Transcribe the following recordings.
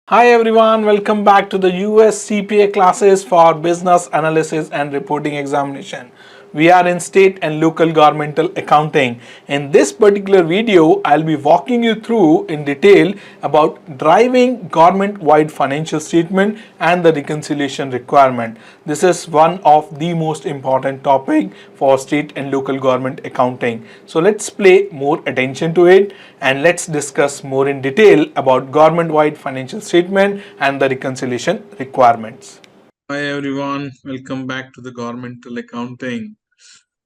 Hi everyone, welcome back to the US CPA classes for business analysis and reporting examination. We are in state and local governmental accounting. In this particular video, I'll be walking you through in detail about driving government-wide financial statement and the reconciliation requirement. This is one of the most important topic for state and local government accounting. So let's pay more attention to it and let's discuss more in detail about government-wide financial statement and the reconciliation requirements. Hi everyone, welcome back to the governmental accounting.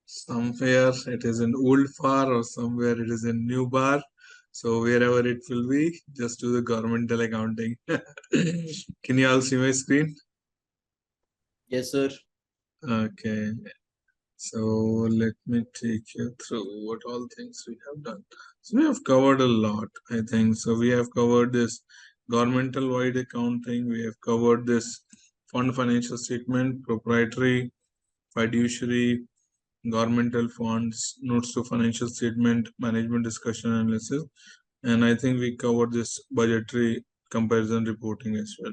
Somewhere it is in old bar or somewhere it is in new bar. So wherever it will be, just do the governmental accounting. Can you all see my screen? Yes, sir. Okay. So let me take you through what all things we have done. So we have covered a lot, I think. So we have covered this governmental wide accounting. We have covered this fund financial statement, proprietary, fiduciary, governmental funds, notes to financial statement, management discussion analysis. And I think we covered this budgetary comparison reporting as well.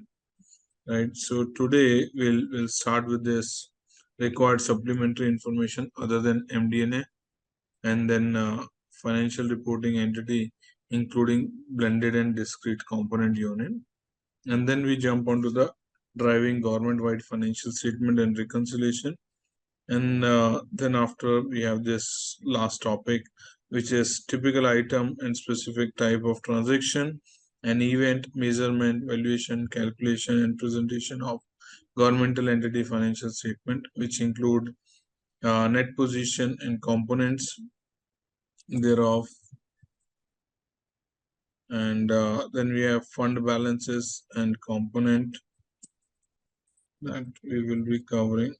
Right. So today we'll start with this required supplementary information other than MD&A, and then financial reporting entity, including blended and discrete component unit. And then we jump onto the driving government-wide financial statement and reconciliation. And then after we have this last topic, which is typical item and specific type of transaction, an event, measurement, valuation, calculation, and presentation of governmental entity financial statement, which include net position and components thereof. And then we have fund balances and component that we will be covering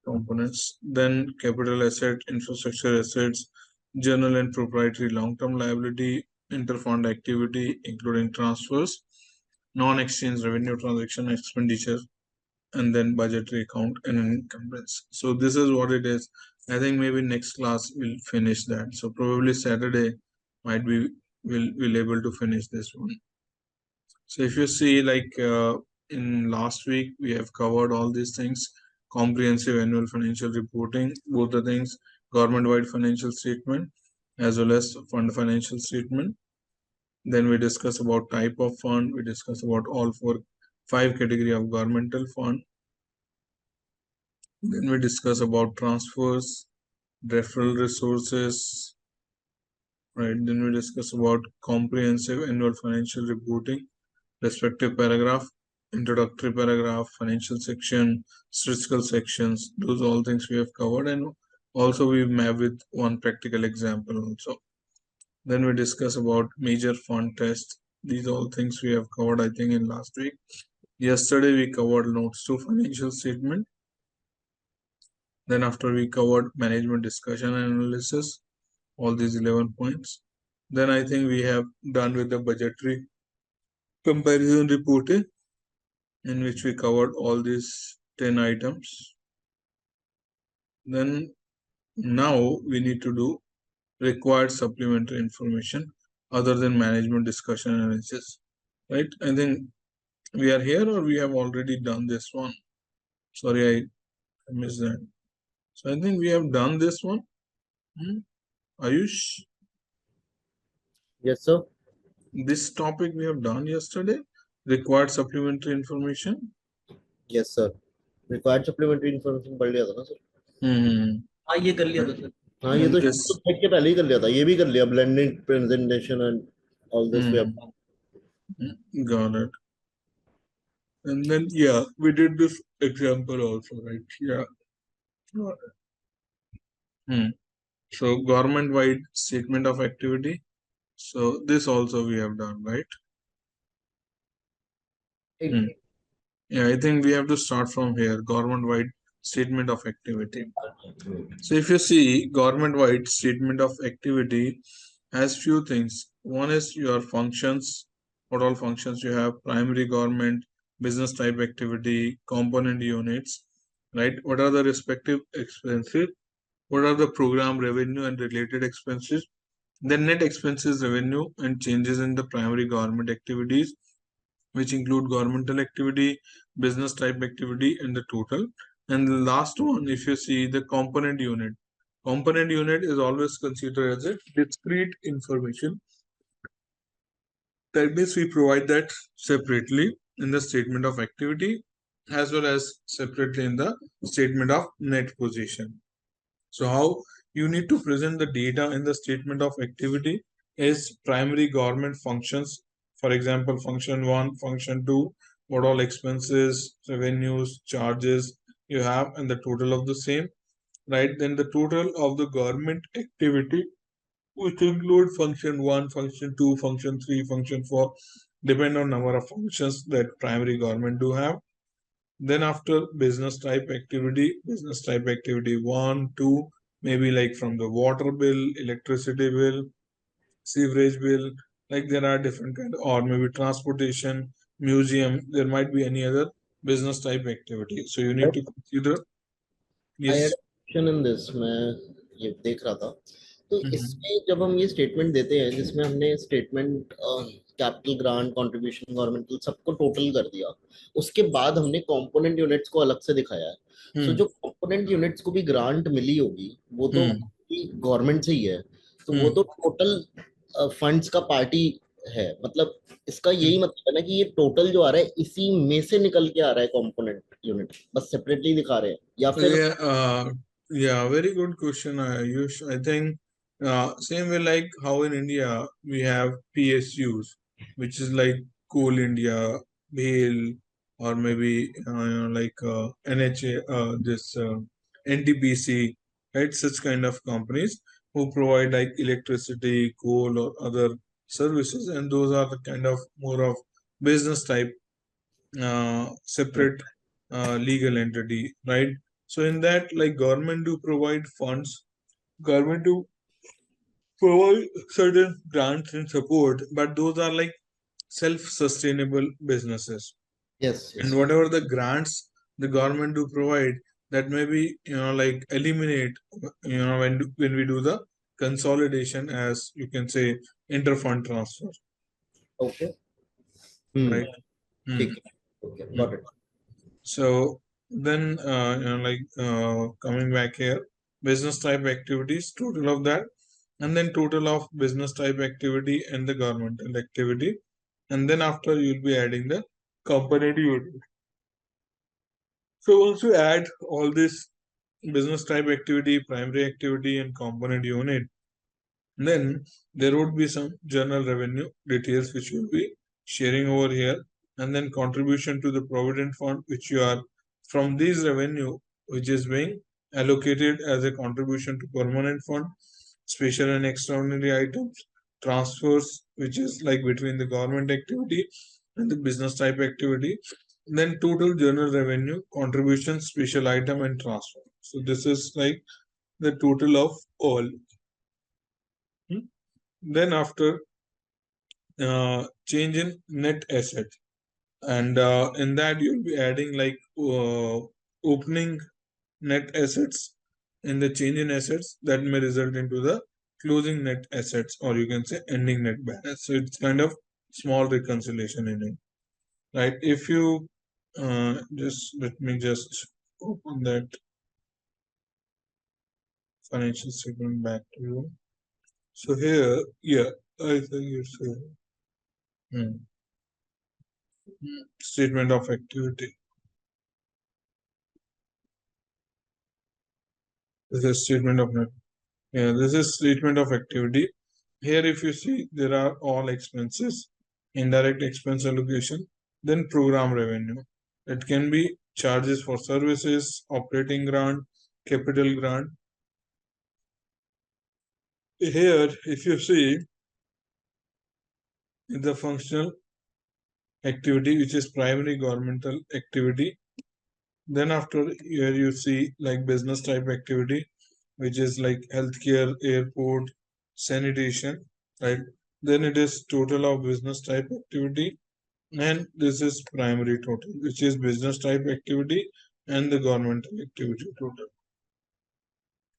components. Then capital asset, infrastructure assets, general and proprietary long-term liability, interfund activity, including transfers, non-exchange revenue transaction expenditure, and then budgetary account and encumbrance. So this is what it is. I think maybe next class we'll finish that. So probably Saturday might be we'll able to finish this one. So if you see, like in last week we have covered all these things: comprehensive annual financial reporting, both the things, government-wide financial statement as well as fund financial statement. Then we discuss about type of fund. We discuss about all five category of governmental fund. Then we discuss about transfers, referral resources, right? Then we discuss about comprehensive annual financial reporting, respective paragraph, introductory paragraph, financial section, statistical sections. Those all things we have covered, and also we map with one practical example also. Then we discuss about major fund test. These all things we have covered, I think, in last week. Yesterday we covered notes to financial statement. Then after we covered management discussion and analysis, all these 11 points. Then I think we have done with the budgetary comparison reporting, in which we covered all these 10 items. Then now we need to do required supplementary information other than management discussion analysis, right? I think we are here, or we have already done this one. Sorry, I missed that. So I think we have done this one. Ayush? Yes, sir. This topic we have done yesterday, required supplementary information. Yes, sir. Required supplementary information पढ़ लिया था ना sir? हाँ ये कर लिया था sir. हाँ ये तो This, देख के पहले ही कर लिया था. ये भी कर लिया. Blended presentation and all this we have done. got it. And then yeah, we did this example also, right? Yeah. So government-wide statement of activity. So this also we have done, right? Yeah, I think we have to start from here, government-wide statement of activity. So if you see, government-wide statement of activity has few things. One is your functions, what all functions you have: primary government, business type activity, component units, right? What are the respective expenses? What are the program revenue and related expenses? Then net expenses, revenue, and changes in the primary government activities. which include governmental activity, business type activity, and the total. And the last one, if you see the component unit is always considered as a discrete information. That means we provide that separately in the statement of activity as well as separately in the statement of net position. So how you need to present the data in the statement of activity is primary government functions. For example, function 1, function 2, what all expenses, revenues, charges you have and the total of the same, right? Then the total of the government activity, which include function 1, function 2, function 3, function 4, depend on number of functions that primary government do have. Then after business type activity 1, 2, maybe like from the water bill, electricity bill, sewerage bill, like there are different kind, or maybe transportation, museum, there might be any other business type activity. So you need to consider. I had Yes. a question in this. मैं ये देख रहा था तो Mhm. इसमें जब हम ये स्टेटमेंट देते हैं जिसमें हमने statement capital grant contribution governmental सबको टोटल कर दिया उसके बाद हमने कंपोनेंट यूनिट्स को अलग से दिखाया है सो जो कंपोनेंट यूनिट्स को भी ग्रांट मिली होगी वो तो गवर्नमेंट से ही है तो वो तो टोटल फंड्स का पार्टी है मतलब इसका यही मतलब है ना कि ये टोटल जो आ रहा है इसी में से निकल के आ रहा है कंपोनेंट यूनिट बस सेपरेटली दिखा रहे हैं या फिर Yeah, very good question, Ayush. I think same way like how in India we have PSUs, which is like Coal India, BHEL, or maybe NHA, NTPC, right? Such kind of companies who provide like electricity, coal, or other services, and those are the kind of more of business type separate legal entity, right? So in that, like government do provide funds, government do provide certain grants and support, but those are like self-sustainable businesses. yes And yes whatever the grants the government do provide, that maybe like eliminate when we do the consolidation, as you can say interfund transfer, okay right? Hmm. ठीक है okay Hmm. got it So then, coming back here, business type activities, total of that, and then total of business type activity and the governmental activity. And then after you'll be adding the component unit. So once you add all this business type activity, primary activity, and component unit, then there would be some general revenue details which you'll be sharing over here, and then contribution to the provident fund, which you are from these revenue, which is being allocated as a contribution to permanent fund, special and extraordinary items, transfers, which is like between the government activity and the business type activity, then total general revenue, contribution, special item, and transfer. So this is like the total of all. Then after change in net asset, and in that you'll be adding like opening net assets in the change in assets that may result into the closing net assets, or you can say ending net balance. So it's kind of small reconciliation in it, right? If you just let me just open that financial statement back to you. So here, yeah, I think it's statement of activity. This is statement of net. Yeah, this is statement of activity. Here, if you see, there are all expenses, indirect expense allocation, then program revenue. It can be charges for services, operating grant, capital grant. Here, if you see, the functional activity, which is primary governmental activity. Then after here you see like business type activity, which is like healthcare, airport, sanitation, right? Then it is total of business type activity, and this is primary total, which is business type activity and the governmental activity total,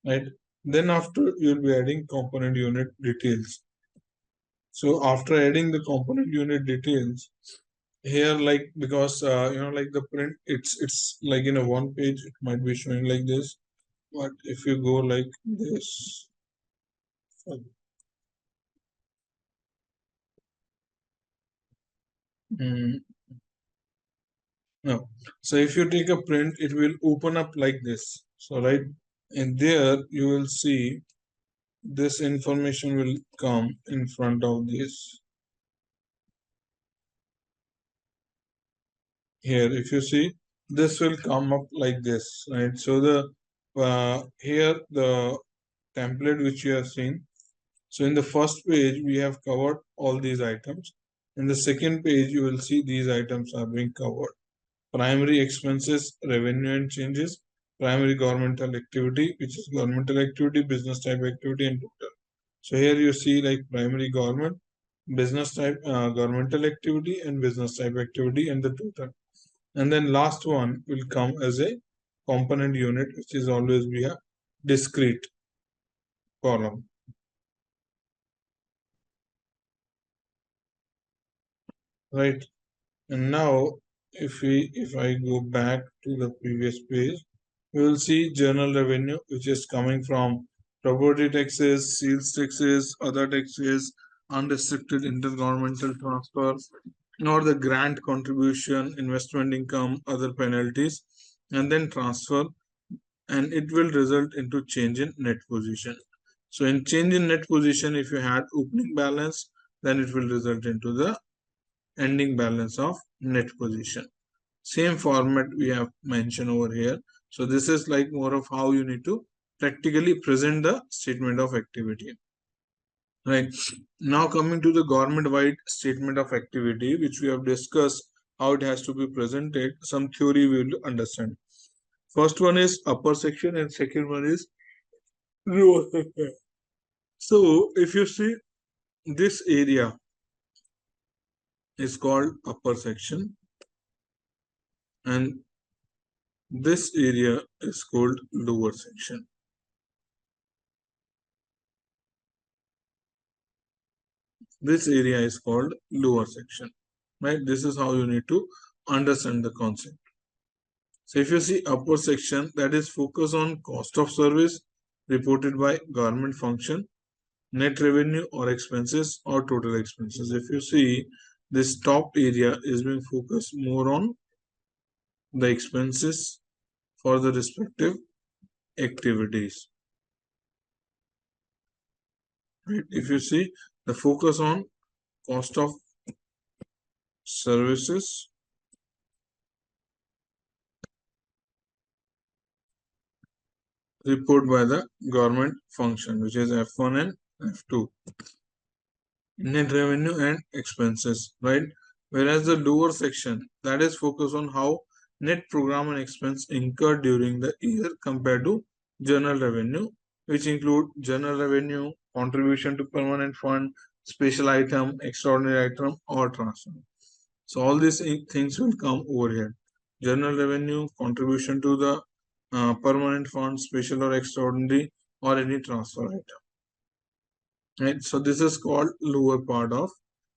right? Then after you'll be adding component unit details. So after adding the component unit details, here, like, because like the print, it's like in a one page, it might be showing like this, but if you go like this, no. So if you take a print, it will open up like this. So right, and there you will see this information will come in front of this. Here, if you see, this will come up like this, right? So the here the template which you have seen. So in the first page, we have covered all these items. In the second page, you will see these items are being covered. Primary expenses, revenue and changes, primary governmental activity, which is governmental activity, business type activity, and total. So here you see like primary government, business type, governmental activity, and business type activity, and the total. And then last one will come as a component unit, which is always be a discrete column. Right. And now if I go back to the previous page, we will see general revenue, which is coming from property taxes, sales taxes, other taxes, unrestricted intergovernmental transfers, or the grant contribution, investment income, other penalties, and then transfer, and it will result into change in net position. So in change in net position, if you had opening balance, then it will result into the ending balance of net position. Same format we have mentioned over here. So this is like more of how you need to practically present the statement of activity. Right. Now coming to the government-wide statement of activity, which we have discussed how it has to be presented, some theory we will understand. First one is upper section and second one is lower section. So if you see, this area is called upper section and this area is called lower section. This area is called lower section, right? This is how you need to understand the concept. So if you see upper section, that is focus on cost of service reported by government function, net revenue or expenses or total expenses. If you see, this top area is being focused more on the expenses for the respective activities. Right? If you see, the focus on cost of services report by the government function, which is F1 and F2. Net revenue and expenses, right? Whereas the lower section, that is focused on how net program and expense incurred during the year compared to general revenue, which include general revenue, contribution to permanent fund, special item, extraordinary item, or transfer. So all these things will come over here. General revenue, contribution to the permanent fund, special or extraordinary, or any transfer item. Right. So this is called lower part of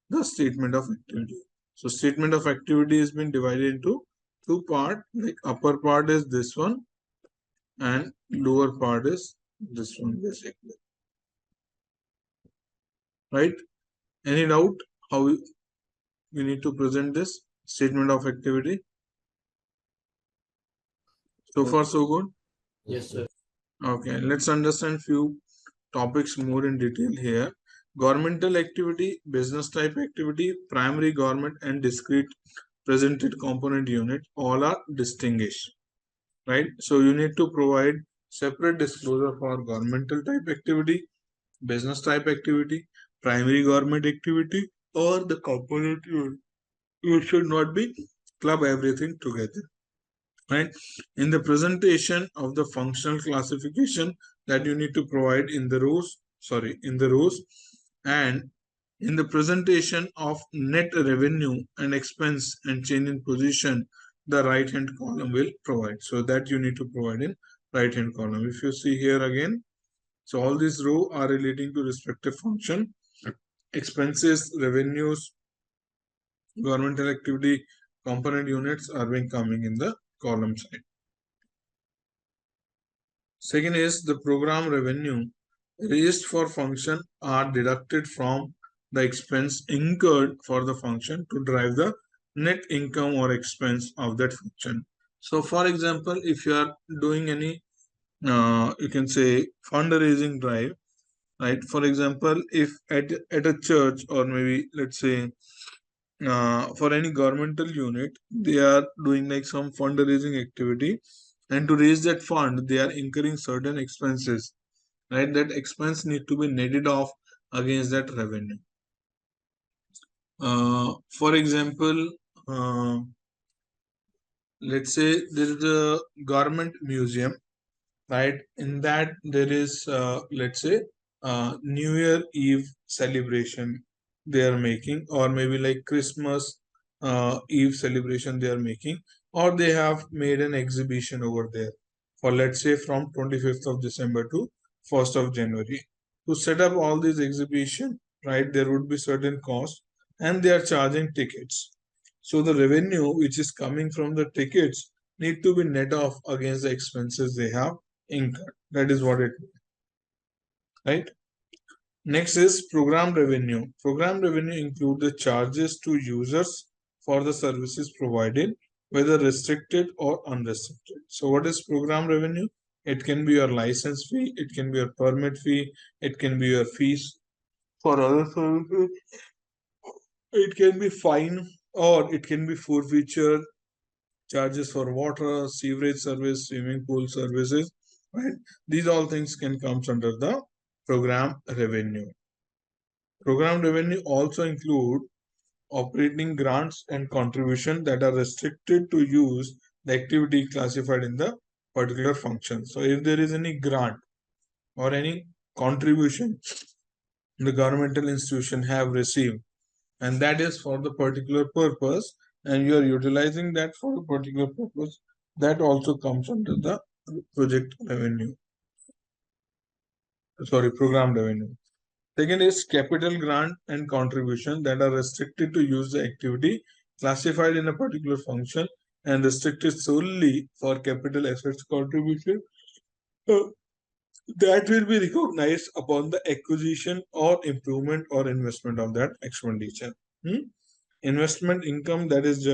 the statement of activity. So statement of activity has been divided into two parts. Like upper part is this one, and lower part is this one, basically. Right? Any doubt how we need to present this statement of activity? So far, so good. Yes, sir. Okay, let's understand few topics more in detail here. Governmental activity, business type activity, primary government, and discrete presented component unit all are distinguished, right? So you need to provide separate disclosure for governmental type activity, business type activity, primary government activity, or the component unit. You should not be club everything together. Right, in the presentation of the functional classification that you need to provide in the rows, and in the presentation of net revenue and expense and change in position, the right hand column will provide. So that you need to provide in right hand column. If you see here again, so all these rows are relating to respective function, expenses, revenues, governmental activity component units are being coming in the column side. Second is the program revenue raised for function are deducted from the expense incurred for the function to drive the net income or expense of that function. So for example, if you are doing any you can say fundraising drive, right? For example, if at a church, or maybe let's say for any governmental unit, they are doing like some fundraising activity, and to raise that fund they are incurring certain expenses, right? That expense need to be netted off against that revenue. For example, let's say there is a government museum, right? In that there is let's say New Year Eve celebration they are making, or maybe like Christmas Eve celebration they are making, or they have made an exhibition over there for, let's say, from 25th of December to 1st of January. To set up all these exhibition, right, there would be certain cost, and they are charging tickets. So the revenue which is coming from the tickets need to be net off against the expenses they have incurred. That is what it means, right? Next is program revenue. Program revenue include the charges to users for the services provided, whether restricted or unrestricted. So what is program revenue? It can be your license fee, it can be your permit fee, it can be your fees for other services, it can be fine, or it can be forfeiture, charges for water, sewerage service, swimming pool services, right? These all things can come under the program revenue. Program revenue also include operating grants and contribution that are restricted to use the activity classified in the particular function. So if there is any grant or any contribution the governmental institution have received, and that is for the particular purpose, and you are utilizing that for a particular purpose, that also comes under the project revenue. Sorry, program revenue. Second is capital grant and contribution that are restricted to use the activity classified in a particular function and restricted solely for capital assets contribution. That will be recognized upon the acquisition or improvement or investment of that expenditure. Investment income that is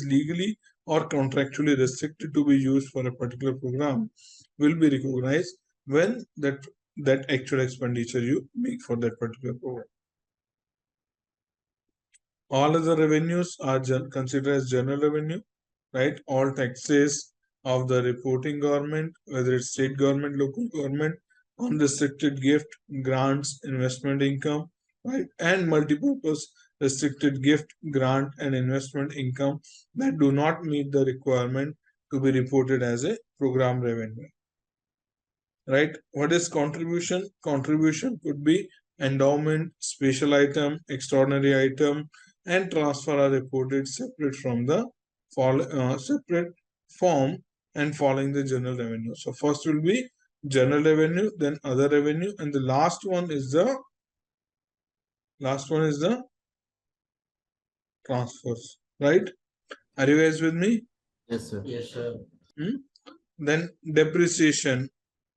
legally or contractually restricted to be used for a particular program will be recognized when that actual expenditure you make for that particular program. All other revenues are considered as general revenue, right? All taxes of the reporting government, whether it's state government, local government, unrestricted gift, grants, investment income, right? And multipurpose restricted gift, grant, and investment income that do not meet the requirement to be reported as a program revenue. Right? What is contribution? Contribution could be endowment, special item, extraordinary item, and transfer are reported separate from the separate form and following the general revenue. So first will be general revenue, then other revenue, and the last one is the transfers. Right? Are you guys with me? Yes, sir. Yes, sir. Then depreciation,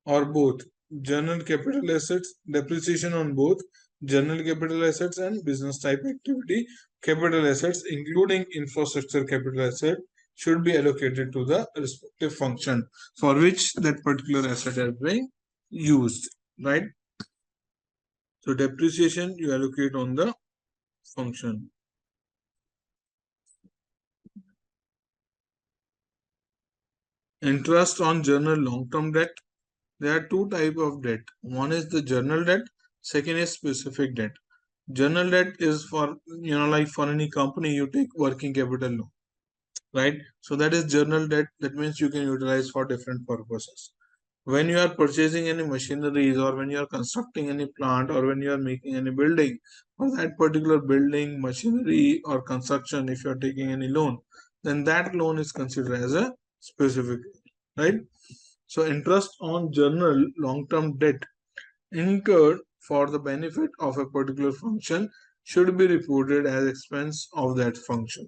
or both general capital assets, depreciation on both general capital assets and business type activity capital assets, including infrastructure capital asset, should be allocated to the respective function for which that particular asset is being used, right? So depreciation you allocate on the function. Interest on general long-term debt. There are two types of debt. One is the general debt, second is specific debt. General debt is for, like for any company, you take working capital loan, right? So that is general debt. That means you can utilize for different purposes. When you are purchasing any machineries, or when you are constructing any plant, or when you are making any building, for that particular building, machinery, or construction, if you are taking any loan, then that loan is considered as a specific, right? So interest on general long-term debt incurred for the benefit of a particular function should be reported as expense of that function.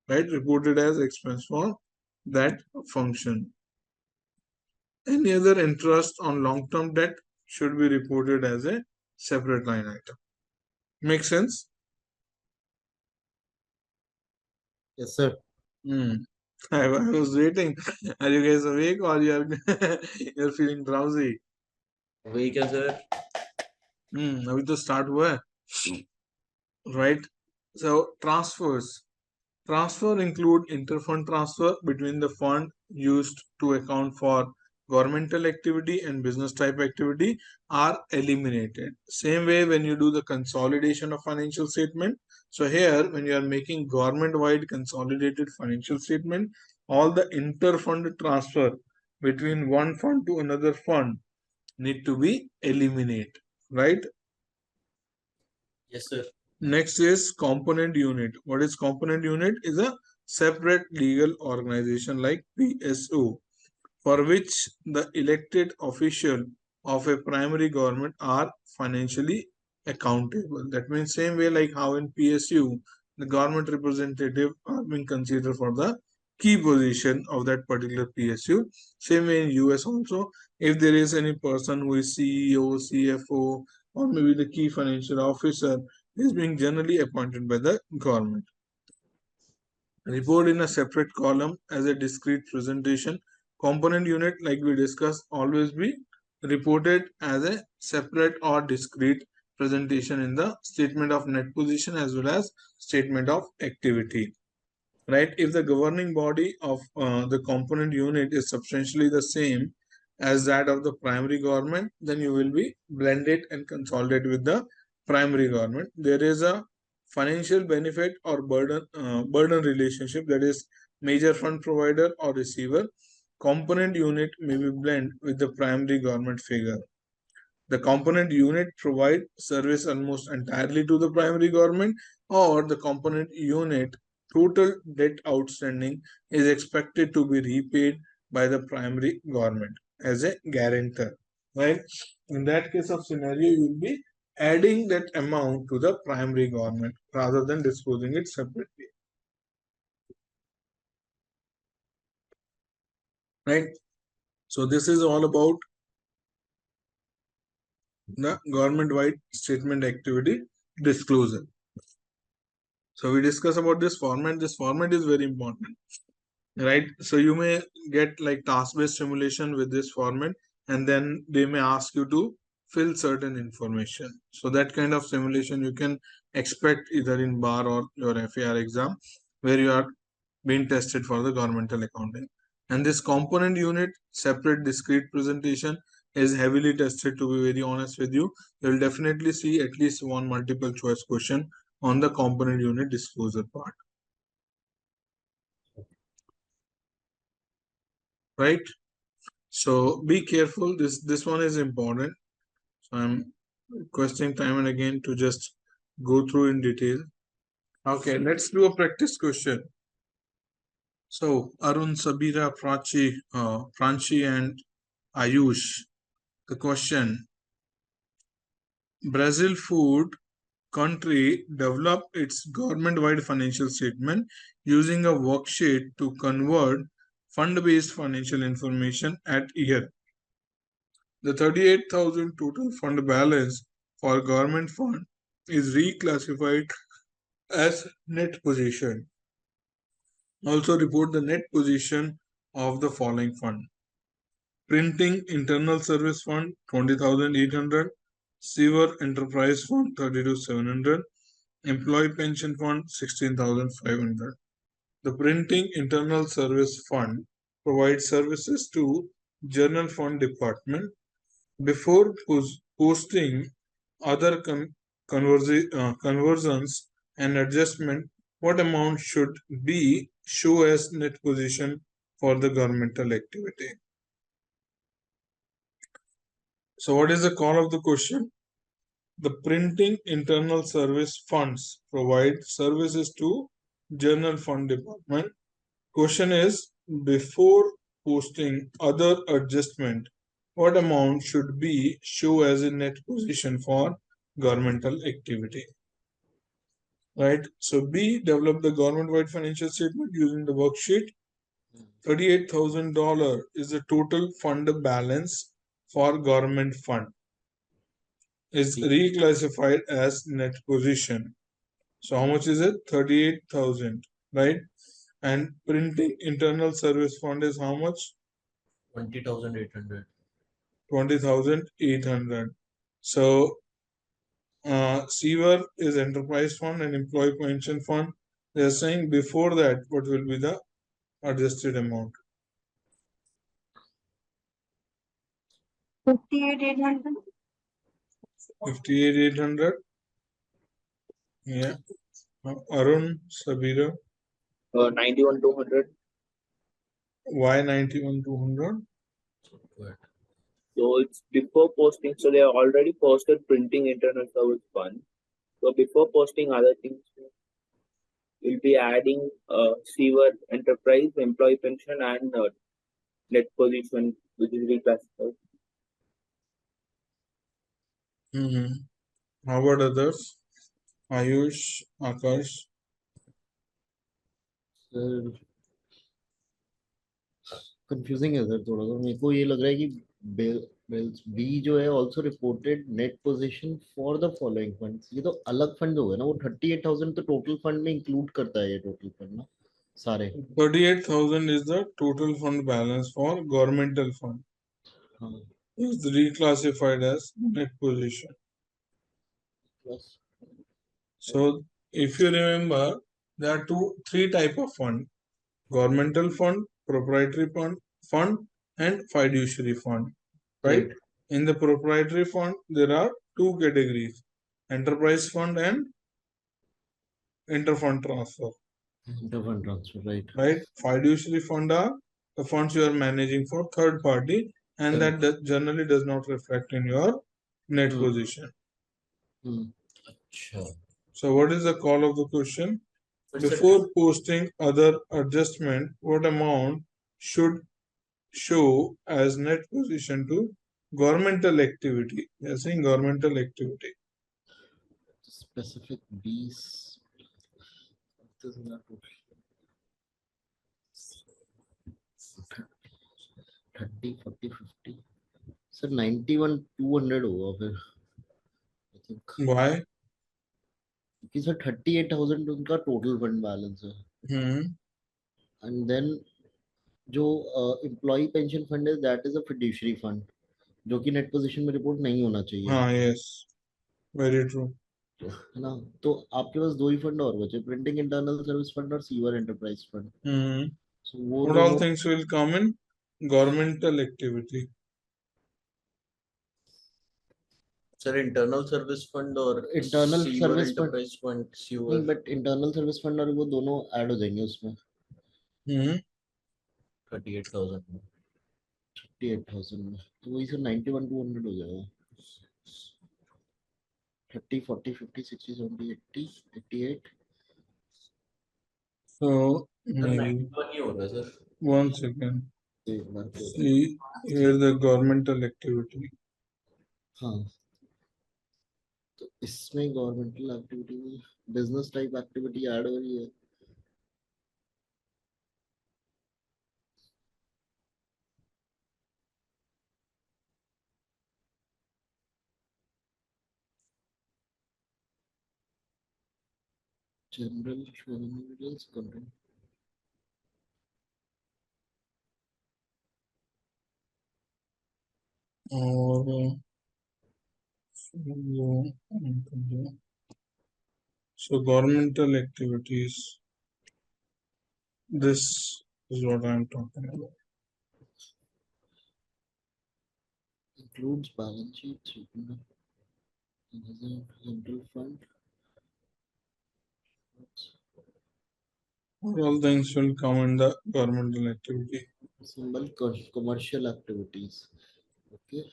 Right? Reported as expense for that function. Any other interest on long-term debt should be reported as a separate line item. Make sense? Yes, sir. I was waiting. Are you guys awake or you're feeling drowsy? Awake, sir. अभी तो start हुआ है. Right? So transfers. Transfer include interfund transfer between the fund used to account for governmental activity and business type activity are eliminated. Same way when you do the consolidation of financial statement. So here when you are making government-wide consolidated financial statement, all the interfund transfer between one fund to another fund need to be eliminated, right? Yes, sir. Next is component unit. What is component unit? Is a separate legal organization like PSO for which the elected official of a primary government are financially accountable. That means same way like how in PSU the government representative are being considered for the key position of that particular PSU. Same way in US also, if there is any person who is CEO, CFO, or maybe the key financial officer is being generally appointed by the government. Report in a separate column as a discrete presentation. Component unit, like we discussed, always be reported as a separate or discrete presentation in the statement of net position as well as statement of activity. Right? If the governing body of the component unit is substantially the same as that of the primary government, then you will be blended and consolidate with the primary government. There is a financial benefit or burden relationship, that is major fund provider or receiver. Component unit may be blended with the primary government figure. The component unit provide service almost entirely to the primary government, or the component unit total debt outstanding is expected to be repaid by the primary government as a guarantor. Right? In that case of scenario, you will be adding that amount to the primary government rather than disclosing it separately. Right? So this is all about the government-wide statement activity disclosure. So we discuss about this format. This format is very important, right? So you may get like task-based simulation with this format, and then they may ask you to fill certain information. So that kind of simulation you can expect either in bar or your FAR exam, where you are being tested for the governmental accounting. And this component unit separate discrete presentation is heavily tested, to be very honest with you. You'll definitely see at least one multiple choice question on the component unit disclosure part. Right? So be careful. This one is important. So I'm requesting time and again to just go through in detail. Okay, let's do a practice question. So Arun, Sabira, Pranchi and Ayush. The question: Brazil food country developed its government-wide financial statement using a worksheet to convert fund-based financial information at year. The 38,000 total fund balance for government fund is reclassified as net position. Also report the net position of the following fund. Printing Internal Service Fund 20,800, Sewer Enterprise Fund 32,700, Employee Pension Fund 16,500. The Printing Internal Service Fund provides services to General Fund Department. Before posting other conversions and adjustment, what amount should be show as net position for the governmental activity? So what is the call of the question? The Printing Internal Service Funds provide services to General Fund Department. Question is, before posting other adjustment, what amount should be show as a net position for governmental activity. Right. So B, develop the government-wide financial statement using the worksheet. $38,000 is the total fund balance for government fund. Is reclassified as net position. So how much is it? 38,000, right? And printing internal service fund is how much? 20,800. 20,800. So CWER is enterprise fund and employee pension fund. They are saying before that what will be the adjusted amount? 58,800. 58,800. Yeah. Arun, Sabira. 91,200. Why 91,200? So it's before posting. So they have already posted printing internal service fund. So before posting other things, we'll be adding CWER enterprise, employee pension, and net position, which is reclassified. How about others? Ayush, Akash. Sir confusing है sir थोड़ा सा मेरे को ये लग रहा है कि बिल्स बी जो है also reported net position for the following funds ये तो अलग फंड हो गए ना वो 38,000 तो टोटल फंड में इंक्लूड करता है ये टोटल फंड ना सारे 38,000 is the total fund balance for governmental fund. It's reclassified as net position. Plus. So if you remember, there are three type of fund: governmental fund, proprietary fund, and fiduciary fund. Right? In the proprietary fund, there are two categories: enterprise fund and interfund transfer. Interfund transfer, right? Right? Fiduciary fund are the funds you are managing for third party, and that generally does not reflect in your net position. So what is the call of the question? Before posting other adjustment, what amount should show as net position to governmental activity? They are saying governmental activity. Specific B's. This is not 30, 40, 50. Sir, 91,200 होगा फिर. I think. Why? क्योंकि sir 38,000 उनका total fund balance है. And then जो employ pension fund है that is a fiduciary fund जो कि net position में रिपोर्ट नहीं होना चाहिए. हाँ, yes, very true. है ना. तो आपके पास दो ही फंड और बचे, प्रिंटिंग इंटरनल सर्विस फंड और सीवर एंटरप्राइज फंड. So वो What all things will come in governmental activity? Sir internal service fund और इंटरनल सर्विस एंटरप्राइज फंड नहीं, बट इंटरनल सर्विस फंड और वो दोनों ऐड हो जाएंगे उसमें. 38,000 में 38,000 में तो वही सर 91,200 हो जाएगा. 30, 40, 50, 60, 70, 80, 88. So maybe 91 ही हो रहा है सर. one second. एक बार को See here the governmental activity. हाँ, तो इसमें गवर्नमेंटल एक्टिविटी में बिजनेस टाइप एक्टिविटी ऐड हो रही है. जनरल मैनेजर्स कंटेंट और so governmental activities, this is what I am talking about. includes balance sheet, central fund. All things will come in the governmental activity. Symbol commercial activities. Okay.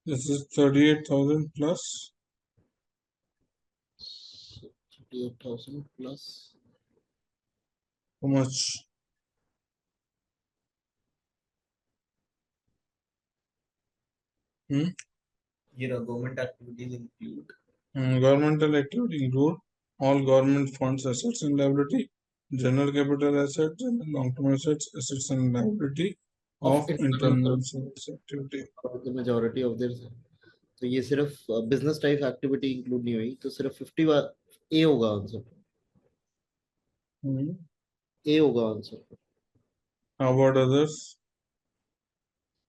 This is 38,000 plus 38,000 plus how much? government activities include Governmental activity include all government funds, assets and liability, general capital assets, and long-term assets and liability of internal service activity. the majority of their तो ये सिर्फ business type activity include नहीं हुई तो सिर्फ 50 ए होगा answer A होगा answer How about others?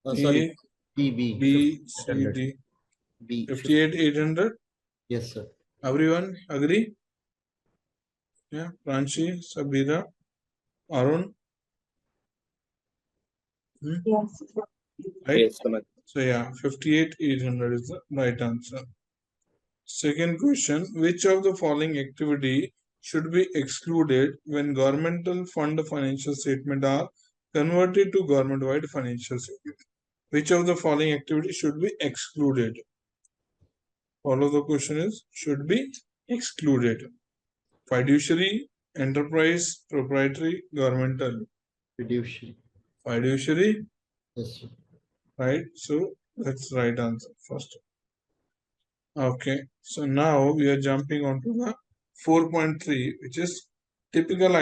Sorry A, B B B, C, D. B 58,800. Yes sir Everyone agree? Yeah, Pranshi, Sabira, Arun. Yes. Right? Yes, Samad. So yeah, 58,800 is the right answer. Second question, which of the following activity should be excluded when governmental fund financial statement are converted to government-wide financial statement? Which of the following activity should be excluded? Follow the question is, should be excluded. Fiduciary, enterprise, proprietary, governmental. fiduciary Fiduciary, yes sir. right? So that's right answer first. Okay, so now we are jumping on to the 4.3, which is typical